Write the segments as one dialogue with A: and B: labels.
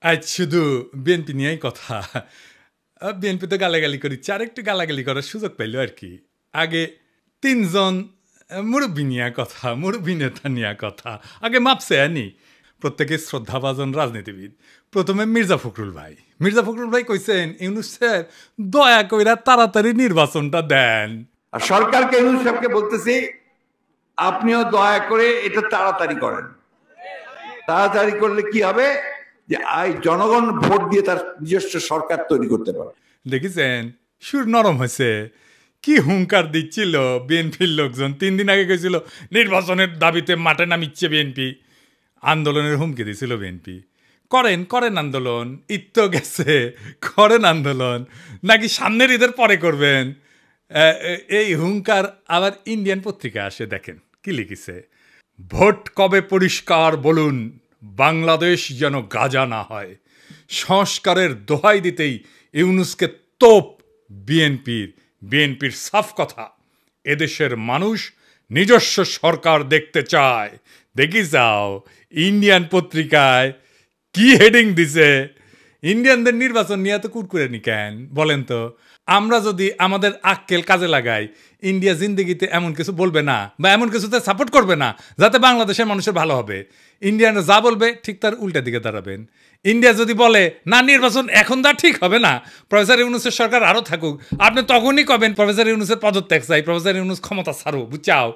A: আজ শুধু বিএনপি নিয়েই কথা। বিএনপি তো গালাগালি করিচ্ছে, আরেকটু গালাগালি করার সুযোগ পাইল আর কি। আগে তিনজন মুরব্বী নিয়ে কথা, মুরব্বী নেতা নিয়ে কথা, আগে মাপছে আনি প্রত্যেকে শ্রদ্ধাভাজন রাজনীতিবিদ। প্রথমে মির্জা ফখরুল ভাই কইছেন ইউনূস সাহেব দয়া কইরা তাড়াতাড়ি নির্বাচনটা দেন।
B: আর সরকারকে ইউনূস সাহেবকে বলতেছি আপনিও দয়া করে এটা তাড়াতাড়ি করেন। তাড়াতাড়ি করলে কি হবে যে জনগণ ভোট দিয়ে তার নিজস্ব সরকার তৈরি করতে পারে।
A: দেখেছেন সুর নরম হয়েছে, কি হুঙ্কার দিচ্ছিল বিএনপির লোকজন। 3 দিন আগে গেছিল নির্বাচনের দাবিতে মাঠে নামিচ্ছে বিএনপি, আন্দোলনের হুমকি দিয়েছিল বিএনপি। করেন আন্দোলন, ঈদ তো গেছে, করেন আন্দোলন, নাকি সামনের ঈদের পরে করবেন। এই হুঙ্কার আবার ইন্ডিয়ান পত্রিকা আসে, দেখেন কি লিখেছে। ভোট কবে পরিষ্কার বলুন, বাংলাদেশ যেন গাজা না হয়। সংস্কারের দোহাই দিতেই ইউনূসকে তোপ বিএনপির সাফ কথা, এদেশের মানুষ নিজস্ব সরকার দেখতে চায়। দেখি যাও ইন্ডিয়ান পত্রিকায় কি হেডিং দিছে। ইন্ডিয়ানদের নির্বাচন নিয়ে তো কুরকুরে নি কেন বলেন তো? আমরা যদি আমাদের আক্কেল কাজে লাগাই, ইন্ডিয়া জিন্দেগিতে এমন কিছু বলবে না বা এমন কিছুতে সাপোর্ট করবে না যাতে বাংলাদেশের মানুষের ভালো হবে। ইন্ডিয়ানরা যা বলবে ঠিক তার উল্টা দিকে দাঁড়াবেন। ইন্ডিয়া যদি বলে না নির্বাচন এখন তা ঠিক হবে না, প্রফেসর ইউনূসের সরকার আরও থাকুক, আপনি তখনই কবেন প্রফেসর ইউনূসের পদত্যাগ চাই, প্রফেসর ইউনূস ক্ষমতা ছাড়ো, বুঝাও।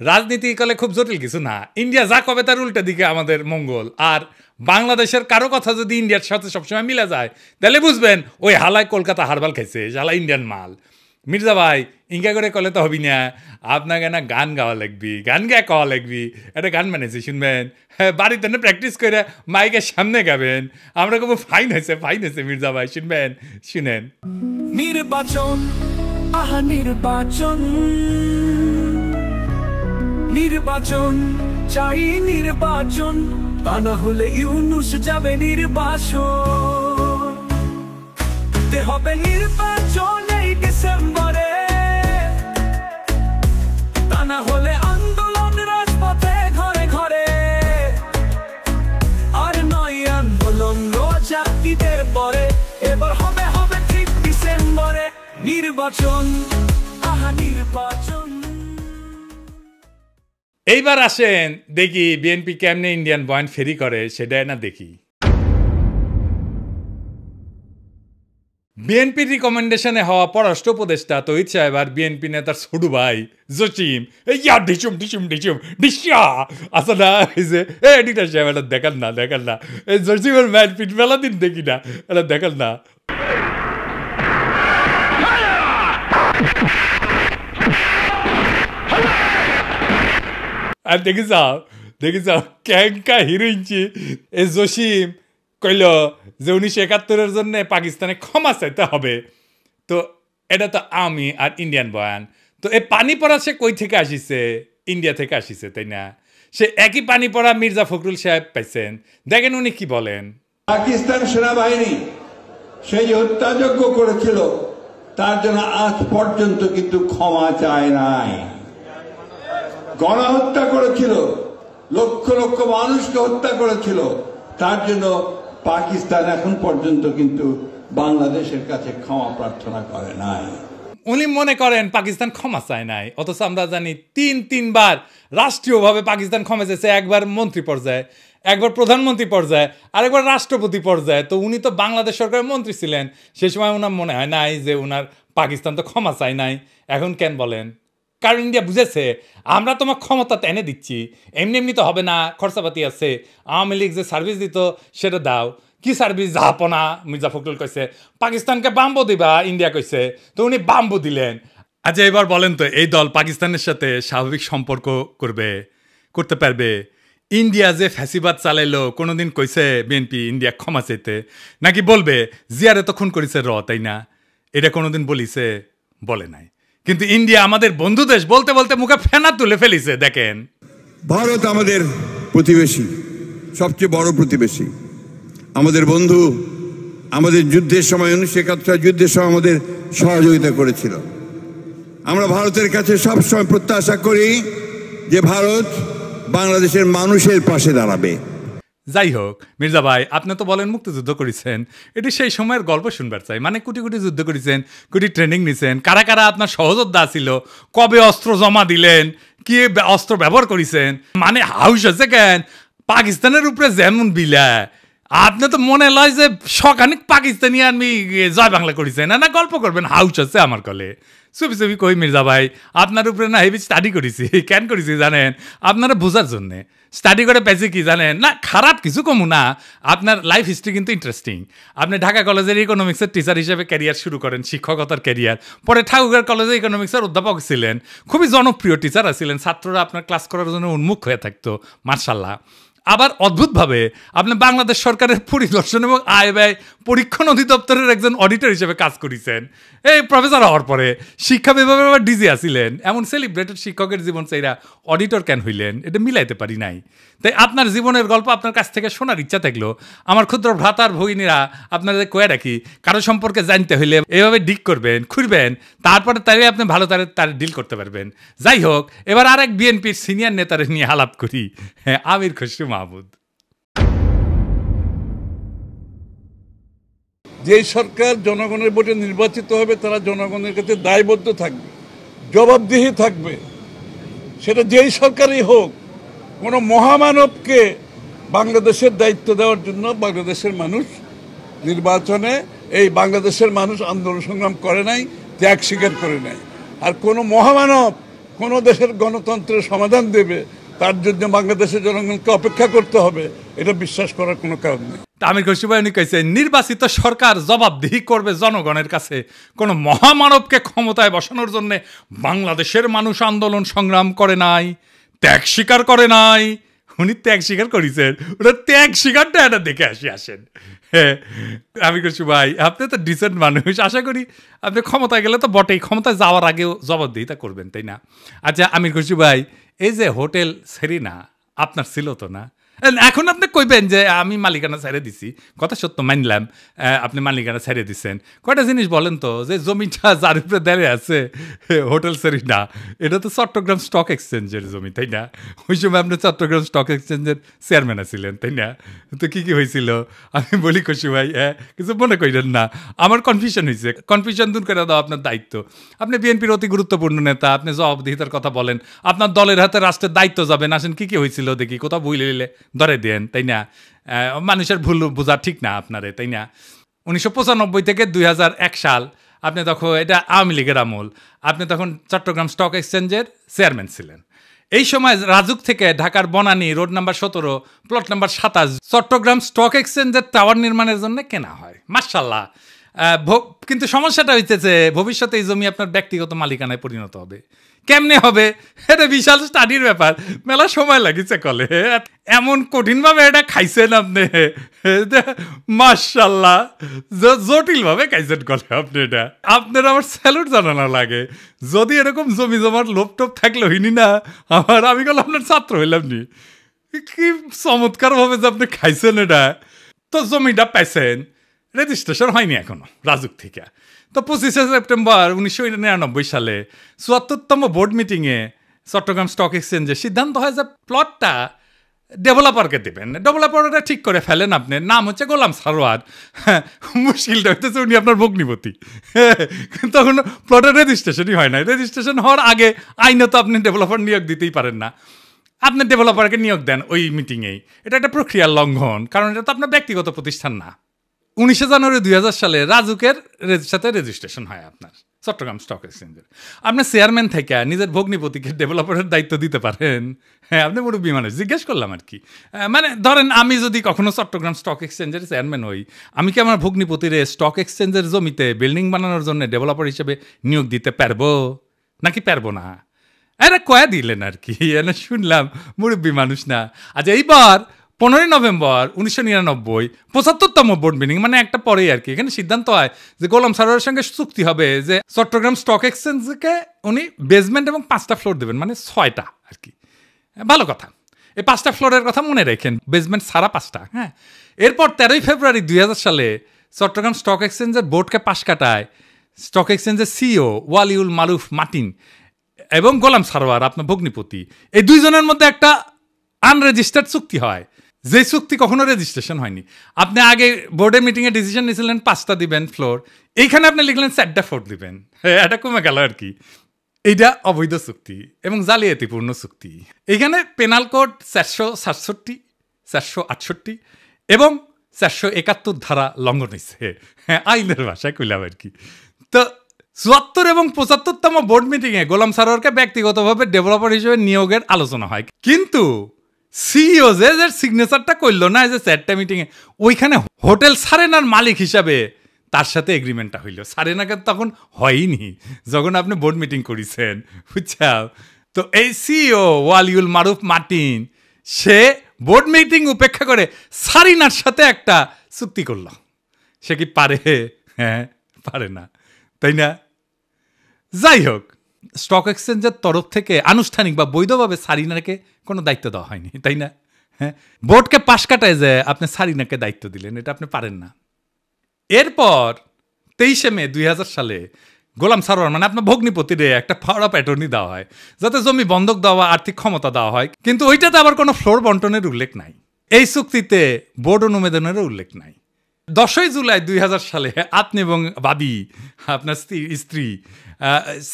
A: রাজনীতি কালে খুব জটিল কিছু না, ইন্ডিয়া যা কবে তার উল্টা দিকে আমাদের মঙ্গল। আর বাংলাদেশের কারো কথা যদি ইন্ডিয়ার সাথে সবসময় মিলে যায় তাহলে বুঝবেন ওই হালায় কলকাতা হারবাল খাইছে, হালা ইন্ডিয়ান মাল। মির্জা ভাই ইঙ্কা করে কলে তো হবি না, আপনাকে না গান গাওয়া লাগবি, গান গেয়ে কওয়া লাগবি। একটা গান বানিয়েছি শুনবেন, হ্যাঁ বাড়িতে না প্র্যাকটিস করে মাইকের সামনে গাবেন। আমরা খুব ফাইন হয়েছে মির্জা ভাই, শুনবেন, শুনেন।
C: নির্বাচন, আহা নির্বাচন, নির্বাচন চাই নির্বাচন, তা না হলে ইউনূস যাবে নির্বাসন। দিতে হবে নির্বাচন এই ডিসেম্বরে, তা না হলে আন্দোলন রাজপথে ঘরে ঘরে। আর নয় আন্দোলন রোজা ঈদের পরে, এবার হবে ঠিক ডিসেম্বরে নির্বাচন, আহা নির্বাচন।
A: এইবার আসেন দেখি বিএনপি কেমনে ইন্ডিয়ান পয়েন্ট ফেরি করে সেটাই না দেখি। বিএনপির রিকমেন্ডেশনে হওয়া পররাষ্ট্র উপদেষ্টা তহিদ সাহেব আর বিএনপি নেতার ছোট ভাই জসিম ডিশা আসা না, এডিটার সাহেব এটা দেখান না, এই জসিমের ম্যাচ পিট মেলা দিন দেখি না, এটা দেখান না। আর দেখি যাও ক্যাঙ্কা হিরোইনছি এই জসিম কইল যে 1971-এর জন্য পাকিস্তানে ক্ষমা চাইতে হবে। তো এটা তো আমি আর ইন্ডিয়ান বয়ান। তো এই পানি পড়া সে কই থেকে আসিছে? ইন্ডিয়া থেকে আসিছে, তাই না? সে একই পানি পড়া মির্জা ফখরুল সাহেব পাইছেন, দেখেন উনি কি বলেন।
B: পাকিস্তান সেনাবাহিনী সে যে হত্যাযজ্ঞ করেছিল তার জন্য আজ পর্যন্ত কিন্তু ক্ষমা চায় নাই। গণহত্যা করেছিল, লক্ষ লক্ষ মানুষকে হত্যা করেছিল, তার জন্য পাকিস্তান এখন পর্যন্ত কিন্তু বাংলাদেশের কাছে ক্ষমা প্রার্থনা করে নাই।
A: উনি মনে করেন পাকিস্তান ক্ষমা চায় নাই, অথচ আমরা জানি তিনবার রাষ্ট্রীয়ভাবে পাকিস্তান ক্ষমা চেয়েছে। একবার মন্ত্রী পর্যায়ে, একবার প্রধানমন্ত্রী পর্যায়ে, আরেকবার রাষ্ট্রপতি পর্যায়ে। তো উনি তো বাংলাদেশ সরকারের মন্ত্রী ছিলেন, সে সময় ওনার মনে হয় নাই যে ওনার পাকিস্তান তো ক্ষমা চায় নাই। এখন কেন বলেন? কারণ ইন্ডিয়া বুঝেছে আমরা তোমার ক্ষমতা এনে দিচ্ছি, এমনি তো হবে না, খরচাপাতি আছে। আওয়ামী লীগ যে সার্ভিস দিত সেটা দাও। কি সার্ভিস? জাহাপনা। মির্জা ফখরুল কইছে পাকিস্তানকে বাম্বু দিবা, ইন্ডিয়া কইছে, তো উনি বাম্বু দিলেন। আচ্ছা এবার বলেন তো এই দল পাকিস্তানের সাথে স্বাভাবিক সম্পর্ক করতে পারবে? ইন্ডিয়া যে ফ্যাসিবাদ চালাইলো কোনোদিন কইছে বিএনপি ইন্ডিয়া ক্ষমা চাইতে? নাকি বলবে জিয়ারে তো খুন করেছে তাই না? এটা কোনোদিন বলিছে? বলে নাই। কিন্তু ইন্ডিয়া আমাদের বন্ধু দেশ বলতে বলতে মুখে ফেনা তুলে ফেলিছে। দেখেন
D: ভারত আমাদের প্রতিবেশী, সবচেয়ে বড় প্রতিবেশী, আমাদের বন্ধু। আমাদের যুদ্ধের সময় 1971 যুদ্ধের সময় আমাদের সহযোগিতা করেছিল। আমরা ভারতের কাছে সবসময় প্রত্যাশা করি যে ভারত বাংলাদেশের মানুষের পাশে দাঁড়াবে।
A: যাই হোক মির্জা ভাই, আপনি তো বলেন মুক্তিযুদ্ধ করেছেন, এটি সেই সময়ের গল্প শুনবার চাই। মানে কোটি কোটি যুদ্ধ করেছেন, কোটি ট্রেনিং নিছেন, কারা কারা আপনার সহযোদ্ধা ছিল, কবে অস্ত্র জমা দিলেন, কি অস্ত্র ব্যবহার করেছেন, মানে হাউস আছে কেন পাকিস্তানের উপরে যেমন বিলা, আপনি তো মনে লয় যে সখানিক পাকিস্তানি আমি জয় বাংলা করেছেন, না গল্প করবেন হাউস আছে আমার কলে। চুপি চুপি কই মির্জা ভাই, আপনার উপরে না হেভি স্টাডি করেছি। কেন করেছি জানেন? আপনারা বোঝার জন্যে স্টাডি করে পেয়েছি কি জানেন? না খারাপ কিছু কমু না, আপনার লাইফ হিস্ট্রি কিন্তু ইন্টারেস্টিং। আপনি ঢাকা কলেজের ইকোনমিক্সের টিচার হিসেবে ক্যারিয়ার শুরু করেন, শিক্ষকতার ক্যারিয়ার। পরে ঠাকুরগাঁও কলেজে ইকোনমিক্সের অধ্যাপক ছিলেন, খুবই জনপ্রিয় টিচার ছিলেন, ছাত্ররা আপনার ক্লাস করার জন্য উন্মুখ হয়ে থাকতো, মার্শাল্লাহ। আবার অদ্ভুতভাবে আপনি বাংলাদেশ সরকারের পরিদর্শন এবং আয় ব্যয় পরীক্ষণ অধিদপ্তরের একজন অডিটর হিসেবে কাজ করেছেন। এই প্রফেসর হওয়ার পরে শিক্ষা বিভাগে আবার ডিজি আসিলেন। এমন সেলিব্রেটেড শিক্ষকের জীবন চাইরা অডিটর কেন হইলেন, এটা মিলাইতে পারি নাই। তাই আপনার জীবনের গল্প আপনার কাছ থেকে শোনার ইচ্ছা থাকলো। আমার ক্ষুদ্র ভ্রাতার ভগিনীরা আপনাদের কয়ে রাখি, কারো সম্পর্কে জানতে হইলে এভাবে ডিক করবেন, খুঁড়বেন, তারপরে তাই আপনি ভালো তার ডিল করতে পারবেন। যাই হোক, এবার আর এক বিএনপির সিনিয়র নেতারে নিয়ে আলাপ করি, হ্যাঁ, আমির খসরু মাহমুদ।
E: যে সরকার জনগণের ভোটে নির্বাচিত হবে তারা জনগণের কাছে দায়বদ্ধ থাকবে, জবাবদিহি থাকবে, সেটা যেই সরকারই হোক। কোনো মহামানবকে বাংলাদেশের দায়িত্ব দেওয়ার জন্য বাংলাদেশের মানুষ নির্বাচনে, এই বাংলাদেশের মানুষ আন্দোলন সংগ্রাম করে নাই, ত্যাগ স্বীকার করে নাই। আর কোনো মহামানব কোনো দেশের গণতন্ত্রের সমাধান দেবে, তার জন্য বাংলাদেশের জনগণকে অপেক্ষা করতে হবে, এটা বিশ্বাস করার কোনো কারণ নেই।
A: আমির খসরু ভাই উনি কইছেন, নির্বাচিত সরকার জবাবদিহি করবে জনগণের কাছে, কোনো মহামানবকে ক্ষমতায় বসানোর জন্য বাংলাদেশের মানুষ আন্দোলন সংগ্রাম করে নাই, ত্যাগ স্বীকার করে নাই। উনি ত্যাগ স্বীকার করেছেন, ওটা ত্যাগ স্বীকারটা এটা দেখে আসেন। হ্যাঁ, আমির খসরু ভাই আপনি তো ডিসেন্ট মানুষ, আশা করি আপনি ক্ষমতায় গেলে তো বটেই, ক্ষমতায় যাওয়ার আগেও জবাবদিহিতা করবেন, তাই না? আচ্ছা আমির খসরু ভাই, এই যে হোটেল সেরিনা আপনার ছিল তো না? এখন আপনি কইবেন যে আমি মালিকানা ছেড়ে দিছি, কথা সত্য মানলাম, আপনি মালিকানা ছেড়ে দিচ্ছেন। কয়টা জিনিস বলেন তো, যে জমিটা যার উপরে দাঁড়িয়ে আছে হোটেল সেরিনা, এটা তো চট্টগ্রাম স্টক এক্সচেঞ্জের জমি, তাই না? ওই সময় আপনি চট্টগ্রাম স্টক এক্সচেঞ্জের চেয়ারম্যান ছিলেন, তাই না? তো কি কি হয়েছিল আমি বলি খসরু ভাই, কিছু মনে করেন না, আমার কনফিউশন হয়েছে, কনফিউশন দূর করে দাও আপনার দায়িত্ব। আপনি বিএনপির অতি গুরুত্বপূর্ণ নেতা, আপনি জবাবদিহিতার কথা বলেন, আপনার দলের হাতে রাষ্ট্রের দায়িত্ব যাবেন, আসেন কি কি হয়েছিল দেখি, কোথাও বই লিলে ধরে দেন, তাই না? মানুষের ভুল বোঝা ঠিক না আপনারে, তাই না? 1995 থেকে 2001 সাল আপনি তখন, এটা আওয়ামী লীগের আমল, আপনি তখন চট্টগ্রাম স্টক এক্সচেঞ্জের চেয়ারম্যান ছিলেন। এই সময় রাজুক থেকে ঢাকার Banani road number 17 plot number 27 Chattogram stock এক্সচেঞ্জের টাওয়ার নির্মাণের জন্য কেনা হয়, মাশাআল্লাহ। কিন্তু সমস্যাটা হইতেছে, ভবিষ্যতে এই জমি আপনার ব্যক্তিগত মালিকানায় পরিণত হবে। কেমনে হবে? এটা বিশাল স্টাডির ব্যাপার, মেলা সময় লাগিছে কলে, এমন কঠিনভাবে এটা খাইছেন আপনি, মাশাআল্লাহ, জটিলভাবে খাইছেন কলে আপনি। এটা আপনার আমার স্যালুট জানানো লাগে। যদি এরকম জমি জমার লোভ টোপ থাকলে হইনি না আমি গেল আপনার ছাত্র হইলাম নি। কি চমৎকারভাবে যে আপনি খাইছেন এটা। তো জমিটা পাইছেন, রেজিস্ট্রেশন হয়নি এখনো রাজুক থেকে। তো 25শে সেপ্টেম্বর 1999 সালে 74তম বোর্ড মিটিংয়ে চট্টগ্রাম স্টক এক্সচেঞ্জে সিদ্ধান্ত হয় যে প্লটটা ডেভেলপারকে দেবেন। ডেভেলপারটা ঠিক করে ফেলেন, আপনার নাম হচ্ছে গোলাম সারোয়ার। মুশকিলটা হইতেছে উনি আপনার ভগ্নিপতি। তখন প্লটের রেজিস্ট্রেশনই হয় না। রেজিস্ট্রেশন হওয়ার আগে আইনত আপনি ডেভেলপার নিয়োগ দিতেই পারেন না। আপনি ডেভেলপারকে নিয়োগ দেন ওই মিটিংয়েই, এটা একটা প্রক্রিয়ার লঙ্ঘন, কারণ এটা তো আপনার ব্যক্তিগত প্রতিষ্ঠান না। 19শে জানুয়ারি 2000 সালে রাজুকের সাথে রেজিস্ট্রেশন হয় আপনার চট্টগ্রাম স্টক এক্সচেঞ্জের। আপনি চেয়ারম্যান থেকে নিজের ভগ্নিপতিকে ডেভেলপারের দায়িত্ব দিতে পারেন? হ্যাঁ, আপনি মুরব্বী মানুষ, জিজ্ঞেস করলাম আর কি। মানে ধরেন আমি যদি কখনো চট্টগ্রাম স্টক এক্সচেঞ্জের চেয়ারম্যান হই, আমি কি আমার ভগ্নিপতির স্টক এক্সচেঞ্জের জমিতে বিল্ডিং বানানোর জন্য ডেভেলপার হিসেবে নিয়োগ দিতে পারবো নাকি পারবো না? এটা কয়া দিলেন আর কি, এনে শুনলাম মুরব্বী মানুষ না। আচ্ছা, এইবার 15 নভেম্বর 1999 75তম বোর্ড মিটিং, মানে একটা পরেই আর কি, এখানে সিদ্ধান্ত হয় যে গোলাম সারোয়ারের সঙ্গে চুক্তি হবে যে চট্টগ্রাম স্টক এক্সচেঞ্জকে উনি বেসমেন্ট এবং 5টা ফ্লোর দেবেন, মানে 6টা আর কি। ভালো কথা, এই 5টা ফ্লোরের কথা মনে রাখেন, বেসমেন্ট সারা 5টা। হ্যাঁ, এরপর 13 ফেব্রুয়ারি 2000 সালে চট্টগ্রাম স্টক এক্সচেঞ্জের বোর্ডকে পাশ কাটায় স্টক এক্সচেঞ্জের সিইও ওয়ালিউল মারুফ মার্টিন এবং গোলাম সারোয়ার আপনার ভগ্নিপতি, এই দুইজনের মধ্যে একটা আনরেজিস্টার্ড চুক্তি হয় যে চুক্তি কখনো রেজিস্ট্রেশন হয়নি। আপনি আগে বোর্ডের মিটিংয়ে ডিসিশন নিয়েছিলেন 5টা দিবেন ফ্লোর, এইখানে আপনি লিখলেন 4টা ফ্লোর দিবেন, এটা কমে গেল আর কি। এইটা অবৈধ চুক্তি এবং জালিয়াতিপূর্ণ চুক্তি। এইখানে পেনাল কোড 467, 468 এবং 471 ধারা লঙ্ঘন হয়েছে, আইনের ভাষায় কইলাম আর কি। তো 74 এবং 75তম বোর্ড মিটিংয়ে গোলাম সারোয়ারকে ব্যক্তিগতভাবে ডেভেলপার হিসেবে নিয়োগের আলোচনা হয়, কিন্তু সিইও যে সিগনেচারটা করলো না যে 4টা মিটিংয়ে, ওইখানে হোটেল সারেনার মালিক হিসাবে তার সাথে এগ্রিমেন্টটা হইল। সারেনাকে তখন হয়নি যখন আপনি বোর্ড মিটিং করেছেন, বুঝছা? তো এই সিইও ওয়ালিউল মারুফ মার্টিন সে বোর্ড মিটিং উপেক্ষা করে সারিনার সাথে একটা চুক্তি করলো। সে কি পারে? হ্যাঁ, পারে না, তাই না? যাই হোক, স্টক এক্সচেঞ্জের তরফ থেকে আনুষ্ঠানিক বা বৈধভাবে সারিনাকে কোনো দায়িত্ব দেওয়া হয়নি, তাই না? হ্যাঁ, বোর্ডকে পাশ কাটায় যে আপনি সারিনাকে দায়িত্ব দিলেন, এটা আপনি পারেন না। এরপর 23শে মে 2000 সালে গোলাম সারোয়ার মানে আপনার ভগ্নিপতিরে একটা পাওয়ার অফ অ্যাটর্নি দেওয়া হয় যাতে জমি বন্ধক দেওয়া, আর্থিক ক্ষমতা দেওয়া হয়, কিন্তু ওইটাতে আবার কোনো ফ্লোর বন্টনের উল্লেখ নাই। এই চুক্তিতে বোর্ড অনুমোদনেরও উল্লেখ নাই। 10ই জুলাই 2000 সালে আপনি এবং বাদী আপনার স্ত্রী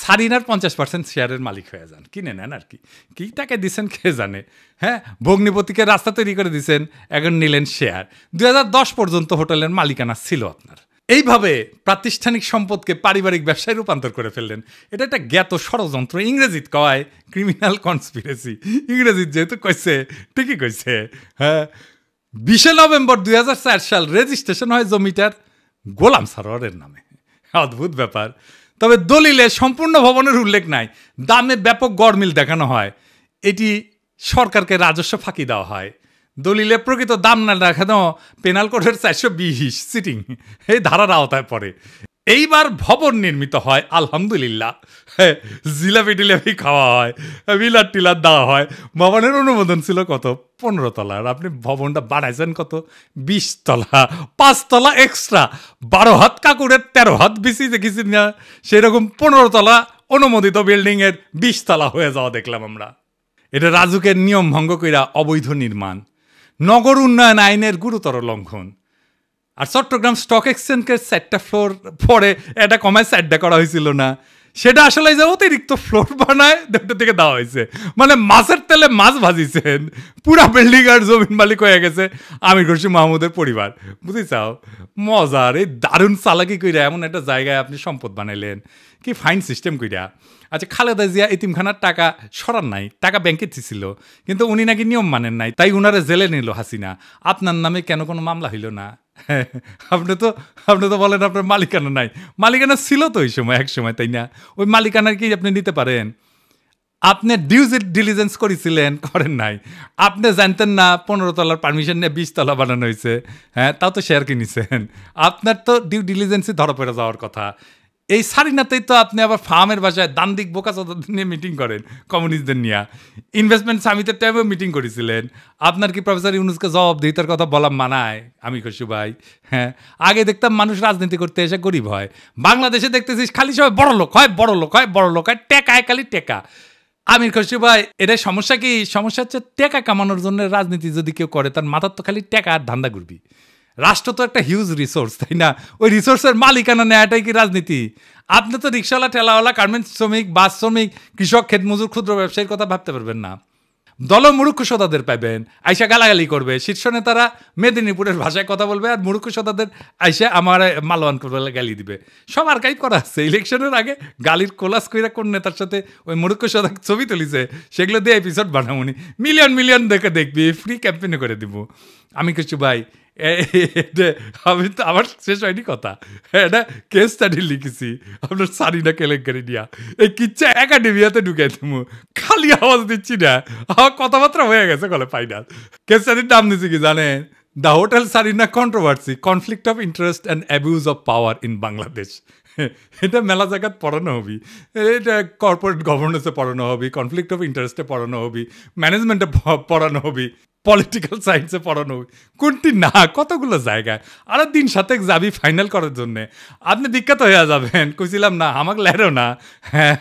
A: সারিনার 50% শেয়ারের মালিক হয়ে যান, কিনে নেন আর কি। কী টাকা দিচ্ছেন কে জানে। হ্যাঁ, ভগ্নিপতিকে রাস্তা তৈরি করে দিচ্ছেন, এখন নিলেন শেয়ার। 2010 পর্যন্ত হোটেলের মালিকানা ছিল আপনার। এইভাবে প্রাতিষ্ঠানিক সম্পদকে পারিবারিক ব্যবসায় রূপান্তর করে ফেললেন। এটা একটা জ্ঞাত ষড়যন্ত্র, ইংরেজিত কয় ক্রিমিনাল কনস্পিরেসি। ইংরেজিত যেহেতু কইছে ঠিকই কইছে। হ্যাঁ, 20শে নভেম্বর 2004 সাল রেজিস্ট্রেশন হয় জমিটার গোলাম সারোয়ারের নামে। অদ্ভুত ব্যাপার। তবে দলিলে সম্পূর্ণ ভবনের উল্লেখ নাই, দামে ব্যাপক গড়মিল দেখানো হয়, এটি সরকারকে রাজস্ব ফাঁকি দেওয়া হয়। দলিলে প্রকৃত দাম না দেখানো পেনাল কোডের 420 সিটিং এই ধারার আওতায় পড়ে। এইবার ভবন নির্মিত হয় আলহামদুলিল্লাহ। জিলাপি টিলাপি খাওয়া হয়, বিলার টিলার দেওয়া হয়। ভবনের অনুমোদন ছিল কত? 15 তলার। আপনি ভবনটা বানাইছেন কত? 20 তলা, 5 তলা এক্সট্রা, 12 হাত কাকুরের 13 হাত বেশি দেখেছি না, সেরকম 15 তলা অনুমোদিত বিল্ডিংয়ের 20 তলা হয়ে যাওয়া দেখলাম আমরা। এটা রাজুকের নিয়ম ভঙ্গ কইরা অবৈধ নির্মাণ, নগর উন্নয়ন আইনের গুরুতর লঙ্ঘন। আর চট্টগ্রাম স্টক এক্সচেঞ্জের 4টা ফ্লোর পরে এটা কমায় 4টা করা হয়েছিল না, সেটা আসলে যে অতিরিক্ত ফ্লোর বানায় 2টা থেকে দেওয়া হয়েছে। মানে মাছের তেলে মাছ ভাজিছেন, পুরা বিল্ডিং আর জমিন মালিক হয়ে গেছে আমির খুরশিদ মাহমুদের পরিবার। বুঝিছাও? মজার এই দারুণ চালাকি কইরা এমন একটা জায়গায় আপনি সম্পদ বানাইলেন, কি ফাইন সিস্টেম কইরা। আচ্ছা, খালেদা জিয়া এতিমখানার টাকা সরান নাই, টাকা ব্যাংকে ছিল, কিন্তু উনি নাকি নিয়ম মানেন নাই, তাই উনারে জেলে নিল হাসিনা। আপনার নামে কেন কোনো মামলা হইল না? আপনি তো বলেন আপনার মালিকানা নাই। মালিকানা ছিল তো ওই সময়, এক সময়, তাই না? ওই মালিকানার কি আপনি নিতে পারেন? আপনি ডিউ ডিলিজেন্স করেছিলেন? করেন নাই। আপনি জানতেন না 15 তলার পারমিশন নিয়ে 20 তলা বানানো হয়েছে? হ্যাঁ, তাও তো শেয়ার কিনেছেন। আপনার তো ডিউ ডিলিজেন্সই ধরা পড়ে যাওয়ার কথা। এই সারিনাতেই তো আপনি আবার ফার্মের বাসায় দান্দিক বোকাচোদাদের নিয়ে মিটিং করেন, কমিউনিস্টদের নিয়ে। ইনভেস্টমেন্ট সামিটের টাইমেও মিটিং করেছিলেন। আপনার কি প্রফেসর ইউনুসকে জবাবদিহিতার কথা বলা মানায়? আমি খুশি ভাই। হ্যাঁ, আগে দেখতাম মানুষ রাজনীতি করতে এসে গরিব হয়, বাংলাদেশে দেখতেছিস খালি সবাই বড় লোক হয়, বড় লোক হয়, বড় লোক হয়, টেকায় খালি টেকা। আমির খুশি ভাই, এটাই সমস্যা। কি সমস্যা হচ্ছে? টেকা কামানোর জন্য রাজনীতি যদি কেউ করে, তার মাথার তো খালি টেকা আর ধান্দা ঘুরবি। রাষ্ট্র তো একটা হিউজ রিসোর্স, তাই না? ওই রিসোর্সের মালিকানা নেওয়াটাই কি রাজনীতি? আপনি তো রিক্সাওয়ালা, ঠেলাওয়ালা, গার্মেন্টস শ্রমিক, বাস শ্রমিক, কৃষক, ক্ষেতমজুর, ক্ষুদ্র ব্যবসায়ীর কথা ভাবতে পারবেন না। দল মুরুক্ষ সদাদের পাবেন, আইসা গালাগালি করবে। শীর্ষ নেতারা মেদিনীপুরের ভাষায় কথা বলবে, আর মুরুক্ষ সদাদের আইসা আমার মালওয়ান করবে, গালি দিবে। সব আর্কাইভ করা আছে। ইলেকশনের আগে গালির কোলাস কইরা কোন নেতার সাথে ওই মুরুক্ষ সদা ছবি তুলিছে, সেগুলো দিয়ে এপিসোড বানাবনি। মিলিয়ন মিলিয়ন দেখে দেখবি, ফ্রি ক্যাম্পেইনে করে দিব। আমি কিছু ভাই, আমি তো আমার শেষ হয়নি কথা, এটা কেস স্টাডি লিখেছি আপনার সারিনা কেলেঙ্কারি নিয়া। এই কিচ্ছা একাডেমিয়াতে ঢুকে দেবো, খালি আওয়াজ দিচ্ছি না, আমার কথাবার্তা হয়ে গেছে কলে ফাইনাল। কেস স্টাডির নাম দিচ্ছি কি জানেন? The hotel Sarina controversy, conflict of interest and abuse of power in Bangladesh. এটা মেলা জায়গাত পড়ানো হবি, এটা কর্পোরেট গভর্নেন্সে পড়ানো হবি, কনফ্লিক্ট অফ ইন্টারেস্টে পড়ানো হবি, ম্যানেজমেন্টে পড়ানো হবি, পলিটিক্যাল সায়েন্সে পড়ানো হবি। কোনটি না, কতগুলো জায়গায়। আরো দিন সাথে যাবি ফাইনাল করার জন্যে, আপনি বিখ্যাত হয়ে যাবেন। কইছিলাম না আমাকে লেরো না, হ্যাঁ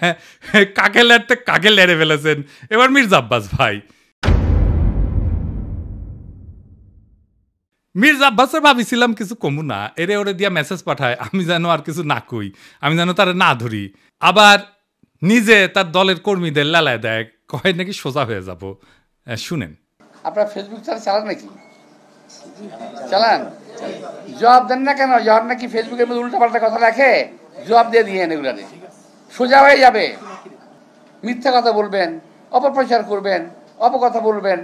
A: কাকে লেরতে কাকে লেরে ফেলেছেন। এবার মির্জা আব্বাস ভাই, মির্জা আব্বাসের ভাবিছিলাম কিছু কমু না, এরে ওরে দিয়া মেসেজ পাঠায়, আমি যেন আর কিছু না কই, আমি যেন তারা না ধরি। আবার নিজে তার দলের কর্মীদের লালায় দেয়, কয় নাকি সোজা হয়ে যাব। শুনেন।
F: আপনার ফেসবুক চালান নাকি? চালান, জবাব দেন না কেন? যখন নাকি ফেসবুকের মধ্যে উল্টাপাল্টা কথা রাখে, জবাব দিয়ে দিয়ে এগুলো সোজা হয়ে যাবে। মিথ্যা কথা বলবেন, অপপ্রচার করবেন, অপকথা বলবেন,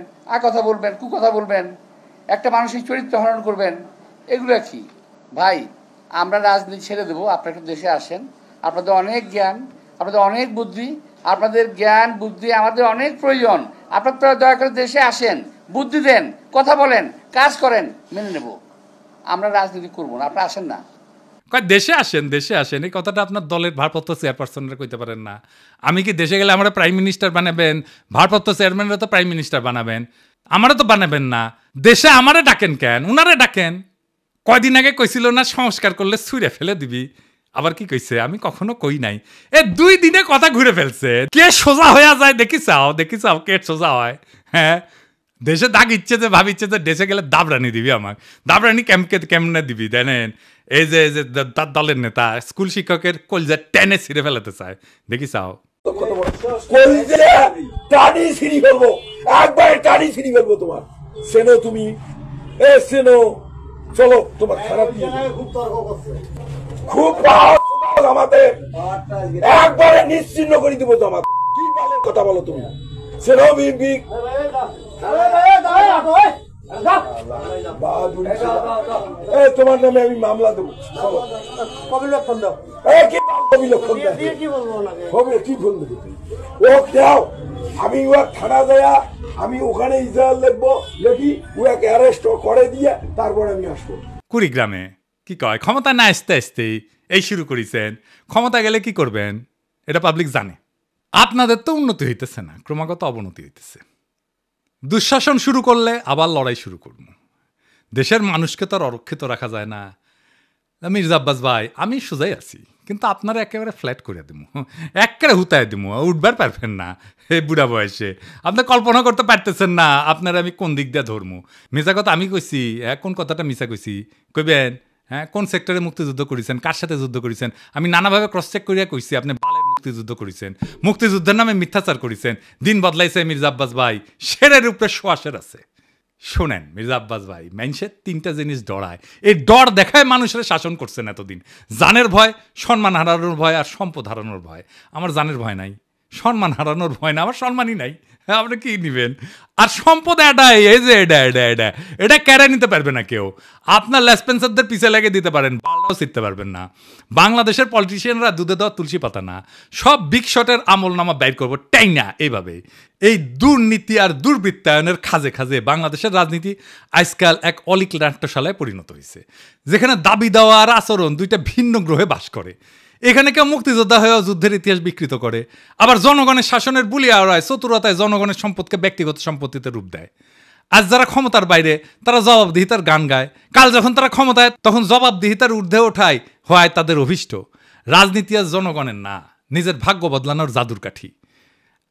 F: কথা বলবেন, কুকথা বলবেন, একটা মানসিক চরিত্র হরণ করবেন, এগুলো কি ভাই? আমরা রাজনীতি ছেড়ে দেবো, আপনারা একটু দেশে আসেন। আপনাদের অনেক জ্ঞান, আপনাদের অনেক বুদ্ধি, আপনাদের জ্ঞান বুদ্ধি আমাদের অনেক প্রয়োজন। আপনারা দয়া করে দেশে আসেন, বুদ্ধি দেন, কথা বলেন, কাজ করেন, মেনে নেব। আমরা রাজনীতি করবো না, আপনারা আসেন না।
A: দেশে আসেন, দেশে আসেন, এই কথাটা আপনার দলের ভারপ্রাপ্ত চেয়ারপারসনরা কইতে পারেন না? আমি কি দেশে গেলে আমরা প্রাইম মিনিস্টার বানাবেন? ভারপ্রাপ্ত চেয়ারম্যানরা তো প্রাইম মিনিস্টার বানাবেন, আমারও তো বানাবেন না। দেশে আমারে ডাকেন কেন? উনারে ডাকেন। কয়দিন আগে কইছিল না সংস্কার করলে ছুঁড়ে ফেলে দিবি, আবার কি কইছে? আমি কখনো কই নাই। 2 দিনে কথা ঘুরে ফেলছে। কে সোজা হয়ে যায় দেখি চাও কে সোজা হয়। হ্যাঁ, দেশে দাগ ইচ্ছে যে ভাবিচ্ছে যে দেশে গেলে দাবরানি দিবি, আমার দাবরানি কেমনে দিবি জানেন? এই যে তার দলের নেতা স্কুল শিক্ষকের কলজা টেনে ছিঁড়ে ফেলাতে চায়, দেখি চাও।
G: একবারে টানি ছিঁড়ি ফেলবো তোমার। সেনো তুমি সেনো, চলো তোমার খারাপ খুব আমাদের একবারে নিশ্চিন্ন করে দিব তো। আমার কি কথা বলো তুমি? সেনো বিগ তোমার নামে আমি মামলা দেবো। আমি থানা দেয়া, আমি ওখানে ইসরায়েল লিখবো, লিখি ওকে অ্যারেস্ট করে দিয়ে তারপরে আমি আসবো।
A: কুড়িগ্রামে কি কয়, ক্ষমতা না আসতে আসতেই এই শুরু করেছেন। ক্ষমতা গেলে কি করবেন এটা পাবলিক জানে। আপনাদের তো উন্নতি হইতেছে না, ক্রমাগত অবনতি হইতেছে। দুঃশাসন শুরু করলে আবার লড়াই শুরু করব। দেশের মানুষকে তো আর অরক্ষিত রাখা যায় না। মির্জা আব্বাস ভাই, আমি সোজাই আছি, কিন্তু আপনারা একেবারে ফ্ল্যাট করে দিব, একেবারে হুতায় দিব, উঠবার পারবেন না। এই বুড়া বয়সে আপনি কল্পনা করতে পারতেছেন না আপনারা আমি কোন দিক দিয়ে ধরবো। মিশা কথা আমি কইছি, কোন কথাটা মিশা কইছি কইবেন? হ্যাঁ, কোন সেক্টরে মুক্তিযুদ্ধ করেছেন, কার সাথে যুদ্ধ করেছেন? আমি নানাভাবে ক্রস চেক করিয়া কইছি আপনি বালের মুক্তিযুদ্ধ করেছেন, মুক্তিযুদ্ধের নামে মিথ্যাচার করেছেন। দিন বদলাইছে মির্জা আব্বাস ভাই, শেরের উপরে শোয়াশের আছে। শোনেন মির্জা আব্বাস ভাই, মানুষের 3টা জিনিস ডরায়, এই ডর দেখায় মানুষের শাসন করছেন এতদিন। জানের ভয়, সম্মান হারানোর ভয়, আর সম্পদ হারানোর ভয়। আমার জানের ভয় নাই, সম্মান হারানোর ভয় না, আমার সম্মানই নাই। আপনি কি নিবেন? আর সম্পদ এটা কেড়ে নিতে পারবে না কেউ। আপনার লেসপেন্সারদের পিছে লেগে দিতে পারেন, বালটাও শিখতে পারবেন না। বাংলাদেশের পলিটিশিয়ানরা দুধে দেওয়া তুলসী পাতা না, সব বিগ শটের আমল নামা বাইর করবো টাই না। এইভাবে এই দুর্নীতি আর দুর্বৃত্তায়নের খাজে খাজে বাংলাদেশের রাজনীতি আজকাল এক অলিক নাট্যশালায় পরিণত হয়েছে, যেখানে দাবি দেওয়া আর আচরণ 2টা ভিন্ন গ্রহে বাস করে। এখানে কেউ মুক্তিযোদ্ধা হয়েও যুদ্ধের ইতিহাস বিকৃত করে, আবার জনগণের শাসনের বুলি আওড়ায় চতুরতায় জনগণের সম্পদকে ব্যক্তিগত সম্পত্তিতে রূপ দেয়। আজ যারা ক্ষমতার বাইরে তারা জবাবদিহিতার গান গায়, কাল যখন তারা ক্ষমতায় তখন জবাবদিহিতার ঊর্ধ্বে ওঠায় হয় তাদের অভিষ্ট। রাজনীতি আজ জনগণের না, নিজের ভাগ্য বদলানোর জাদুর কাঠি।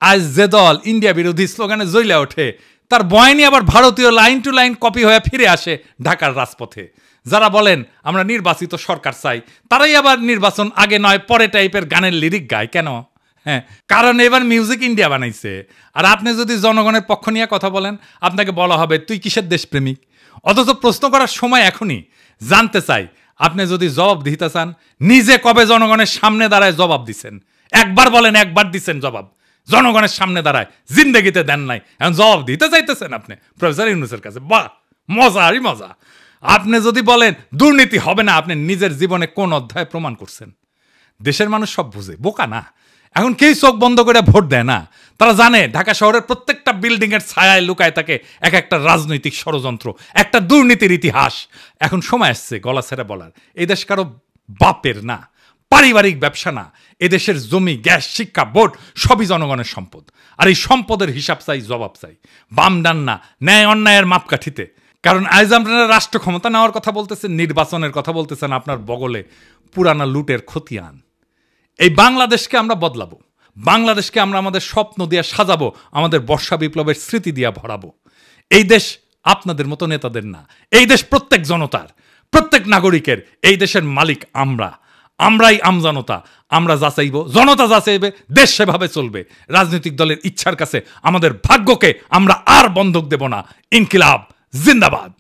A: আজ যে দল ইন্ডিয়া বিরোধী স্লোগানে জ্বলে ওঠে, তার বয়ানি আবার ভারতীয় লাইন টু লাইন কপি হয়ে ফিরে আসে ঢাকার রাজপথে। যারা বলেন আমরা নির্বাচিত সরকার চাই, তারাই আবার নির্বাচন আগে নয় পরে টাইপের গানের লিরিক গায়। কেন? হ্যাঁ, কারণ এবার মিউজিক ইন্ডিয়া বানাইছে। আর আপনি যদি জনগণের পক্ষ নিয়ে কথা বলেন, আপনাকে বলা হবে তুই কিসের দেশপ্রেমিক। অথচ প্রশ্ন করার সময় এখনই। জানতে চাই, আপনি যদি জবাব দিতে চান, নিজে কবে জনগণের সামনে দাঁড়ায় জবাব দিচ্ছেন? একবার বলেন, একবার দিচ্ছেন জবাব? জনগণের সামনে দাঁড়ায় জিন্দেগিতে দেন নাই, এখন জবাব দিতে চাইতেছেন আপনি প্রফেসর ইউনূসের কাছে। বাহ, মজা আরই মজা। আপনি যদি বলেন দুর্নীতি হবে না, আপনি নিজের জীবনে কোন অধ্যায় প্রমাণ করছেন? দেশের মানুষ সব বুঝে, বোকা না। এখন কেউ চোখ বন্ধ করে ভোট দেয় না। তারা জানে ঢাকা শহরের প্রত্যেকটা বিল্ডিং এর ছায়ায় লুকায় থাকে এক একটা রাজনৈতিক ষড়যন্ত্র, একটা দুর্নীতির ইতিহাস। এখন সময় আসছে গলা ছেড়ে বলার, এই দেশ কারো বাপের না, পারিবারিক ব্যবসা না। এদেশের জমি, গ্যাস, শিক্ষা, ভোট সবই জনগণের সম্পদ। আর এই সম্পদের হিসাব চাই, জবাব চাই, বাম ডান না, ন্যায় অন্যায়ের মাপকাঠিতে। কারণ আজ আপনারা রাষ্ট্র ক্ষমতা নেওয়ার কথা বলতেছেন, নির্বাচনের কথা বলতেছেন, আপনার বগলে পুরানা লুটের খতিয়ান। এই বাংলাদেশকে আমরা বদলাবো, বাংলাদেশকে আমরা আমাদের স্বপ্ন দিয়ে সাজাবো, আমাদের বর্ষা বিপ্লবের স্মৃতি দিয়ে ভরাবো। এই দেশ আপনাদের মতো নেতাদের না। এই দেশ প্রত্যেক জনতার, প্রত্যেক নাগরিকের। এই দেশের মালিক আমরাই আমজনতা। আমরা যাচাইব, জনতা যাচাইবে, দেশ সেভাবে চলবে। রাজনৈতিক দলের ইচ্ছার কাছে আমাদের ভাগ্যকে আমরা আর বন্ধক দেব না। ইনকিলাব জিন্দাবাদ।